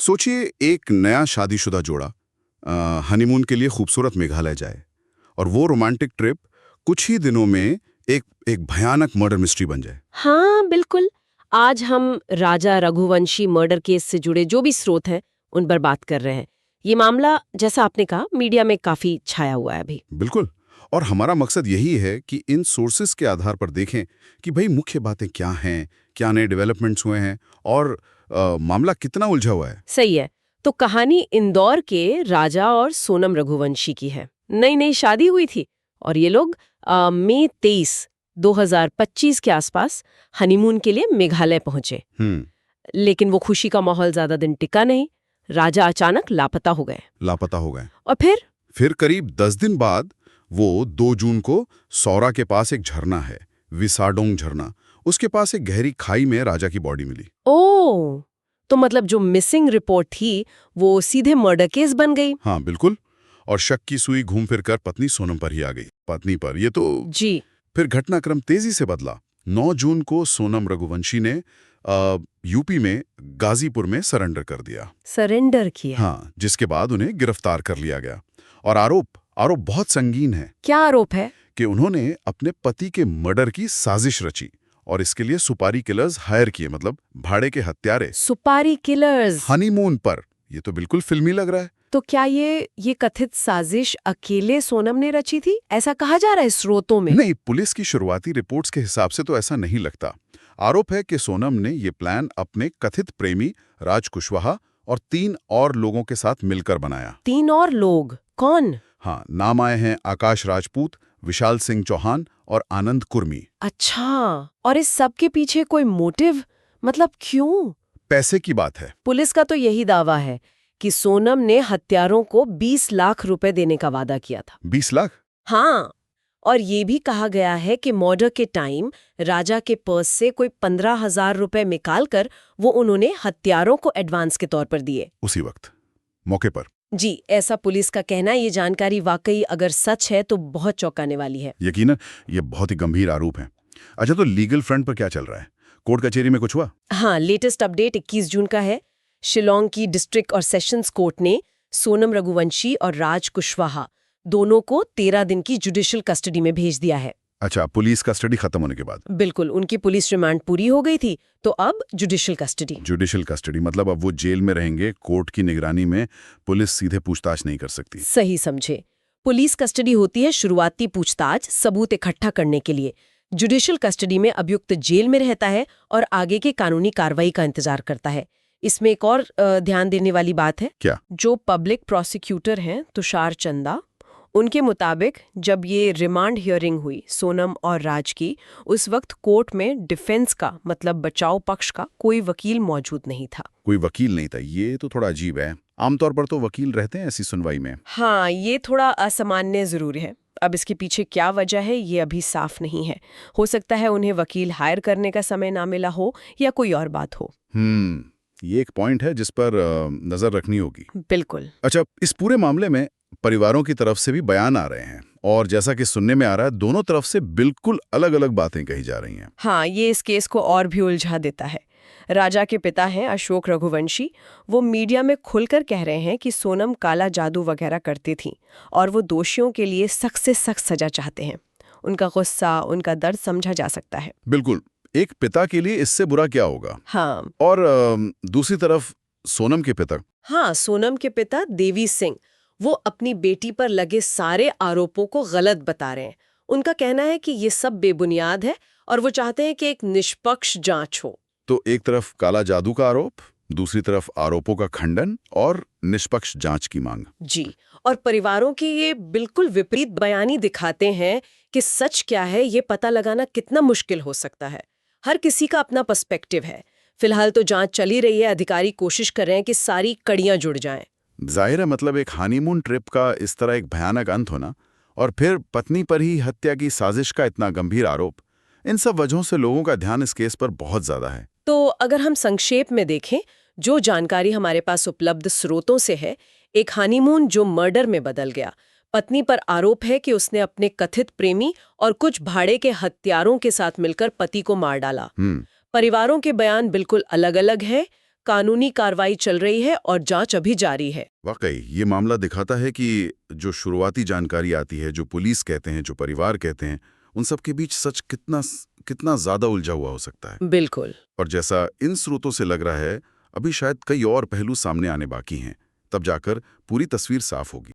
सोचिए एक नया शादीशुदा जोड़ा हनीमून के लिए खूबसूरत मेघालय जाए और वो रोमांटिक ट्रिप कुछ ही दिनों में एक एक भयानक मर्डर मिस्ट्री बन जाए। हाँ बिल्कुल। आज हम राजा रघुवंशी मर्डर केस से जुड़े जो भी स्रोत हैं उन पर बात कर रहे हैं। ये मामला जैसा आपने कहा मीडिया में काफी छाया हुआ है अभी। बिल्कुल। और हमारा मकसद यही है कि इन सोर्सेस के आधार पर देखें कि भाई मुख्य बातें क्या हैं, क्या नए डेवलपमेंट्स हुए हैं और मामला कितना उलझा हुआ है। सही है। तो कहानी इंदौर के राजा और सोनम रघुवंशी की है। नई नई शादी हुई थी और ये लोग मई 23, 2025 के आसपास हनीमून के लिए मेघालय पहुंचे। लेकिन वो खुशी का माहौल ज्यादा दिन टिका नहीं। राजा अचानक लापता हो गए। लापता हो गए। और फिर करीब 10 दिन बाद वो 2 जून को सौरा के पास एक झरना है, विसाडोंग झरना, उसके पास एक गहरी खाई में राजा की बॉडी मिली। ओह, तो मतलब जो मिसिंग रिपोर्ट थी वो सीधे मर्डर केस बन गई। हाँ बिल्कुल। और शक की सुई घूम फिर कर पत्नी सोनम पर ही आ गई। पत्नी पर ये तो जी। फिर घटनाक्रम तेजी से बदला। 9 जून को सोनम रघुवंशी ने यूपी में गाजीपुर में सरेंडर कर दिया। सरेंडर किया? हाँ, जिसके बाद उन्हें गिरफ्तार कर लिया गया। और आरोप बहुत संगीन है। क्या आरोप है? कि उन्होंने अपने पति के मर्डर की साजिश रची और इसके लिए सुपारी किलर्स हायर किए, मतलब भाड़े के हत्यारे। सुपारी किलर्स? हनीमून पर। ये तो बिल्कुल फिल्मी लग रहा है। तो क्या ये कथित साजिश अकेले सोनम ने रची थी, ऐसा कहा जा रहा है स्रोतों में? नहीं, पुलिस की शुरुआती रिपोर्ट्स के हिसाब से तो ऐसा नहीं लगता। आरोप है कि सोनम ने ये प्लान अपने कथित प्रेमी राज कुशवाहा और 3 और लोगों के साथ मिलकर बनाया। 3 और लोग? कौन? हाँ, नाम आए हैं आकाश राजपूत, विशाल सिंह चौहान और आनंद कुर्मी। अच्छा, और इस सब के पीछे कोई मोटिव, मतलब क्यों? पैसे की बात है। पुलिस का तो यही दावा है कि सोनम ने हत्यारों को 20 लाख रुपए देने का वादा किया था। 20 लाख? हाँ, और ये भी कहा गया है कि मर्डर के टाइम राजा के पर्स से कोई 15,000 रुपए निकालकर वो उन्होंने हत्यारों को एडवांस के तौर पर दिए। उसी वक्त, मौके पर। जी, ऐसा पुलिस का कहना है। ये जानकारी वाकई अगर सच है तो बहुत चौंकाने वाली है। यकीनन ये बहुत ही गंभीर आरोप है। अच्छा, तो लीगल फ्रंट पर क्या चल रहा है? कोर्ट कचहरी में कुछ हुआ? हाँ, लेटेस्ट अपडेट 21 जून का है। शिलोंग की डिस्ट्रिक्ट और सेशंस कोर्ट ने सोनम रघुवंशी और राज कुशवाहा दोनों को 13 दिन की जुडिशियल कस्टडी में भेज दिया है। अच्छा, पुलिस कस्टडी खत्म होने के बाद? बिल्कुल, उनकी पुलिस रिमांड पूरी हो गई थी, तो अब जुडिशियल कस्टडी। जुडिशियल कस्टडी मतलब अब वो जेल में रहेंगे, कोर्ट की निगरानी में, पुलिस सीधे पूछताछ नहीं कर सकती। सही समझे। पुलिस कस्टडी होती है शुरुआती पूछताछ, सबूत इकट्ठा करने के लिए। जुडिशियल कस्टडी में अभियुक्त जेल में रहता है और आगे की कानूनी कार्रवाई का इंतजार करता है। इसमें एक और ध्यान देने वाली बात है। क्या? जो पब्लिक प्रोसिक्यूटर हैं तुषार चंदा, उनके मुताबिक जब ये रिमांड हियरिंग हुई सोनम और राज की, उस वक्त कोर्ट में डिफेंस का मतलब बचाव पक्ष का कोई वकील मौजूद नहीं था। कोई वकील नहीं था? ये तो थोड़ा अजीब है। आमतौर पर तो वकील रहते हैं ऐसी सुनवाई में। हाँ, ये थोड़ा असामान्य जरूर है। अब इसके पीछे क्या वजह है ये अभी साफ नहीं है। हो सकता है उन्हें वकील हायर करने का समय ना मिला हो या कोई और बात हो। ये एक पॉइंट है जिस पर नजर रखनी होगी। बिल्कुल। अच्छा, इस पूरे मामले में परिवारों की तरफ से भी बयान आ रहे हैं और जैसा कि सुनने में आ रहा है दोनों तरफ से बिल्कुल अलग अलग बातें कही जा रही हैं। हाँ, ये इस केस को और भी उलझा देता है। राजा के पिता हैं अशोक रघुवंशी, वो मीडिया में खुलकर कह रहे हैं कि सोनम काला जादू वगैरह करती थी और वो दोषियों के लिए सख्त से सख्त सजा चाहते हैं। उनका गुस्सा, उनका दर्द समझा जा सकता है। बिल्कुल, एक पिता के लिए इससे बुरा क्या होगा। हाँ। और दूसरी तरफ सोनम के पिता। हाँ, सोनम के पिता देवी सिंह, वो अपनी बेटी पर लगे सारे आरोपों को गलत बता रहे हैं। उनका कहना है कि ये सब बेबुनियाद है और वो चाहते हैं कि एक निष्पक्ष जांच हो। तो एक तरफ काला जादू का आरोप, दूसरी तरफ आरोपों का खंडन और निष्पक्ष जांच की मांग। जी, और परिवारों की ये बिल्कुल विपरीत बयानी दिखाते हैं कि सच क्या है ये पता लगाना कितना मुश्किल हो सकता है। हर किसी का अपना पर्सपेक्टिव है। फिलहाल तो जांच चली रही है, अधिकारी कोशिश कर रहे हैं कि सारी कड़ियां जुड़ जाएं। जाहिर है, मतलब एक हनीमून ट्रिप का इस तरह एक भयानक अंत होना और फिर पत्नी पर ही हत्या की साजिश का इतना गंभीर आरोप, इन सब वजहों से लोगों का ध्यान इस केस पर बहुत ज्यादा है। तो अगर हम संक्षेप में देखें, जो जानकारी हमारे पास उपलब्ध स्रोतों से है, एक हनीमून जो मर्डर में बदल गया। पत्नी पर आरोप है कि उसने अपने कथित प्रेमी और कुछ भाड़े के हत्यारों के साथ मिलकर पति को मार डाला। परिवारों के बयान बिल्कुल अलग-अलग हैं। कानूनी कार्रवाई चल रही है और जांच अभी जारी है। वाकई ये मामला दिखाता है कि जो शुरुआती जानकारी आती है, जो पुलिस कहते हैं, जो परिवार कहते हैं, उन सब के बीच सच कितना ज्यादा उलझा हुआ हो सकता है। बिल्कुल। और जैसा इन स्रोतों से लग रहा है, अभी शायद कई और पहलू सामने आने बाकी हैं, तब जाकर पूरी तस्वीर साफ होगी।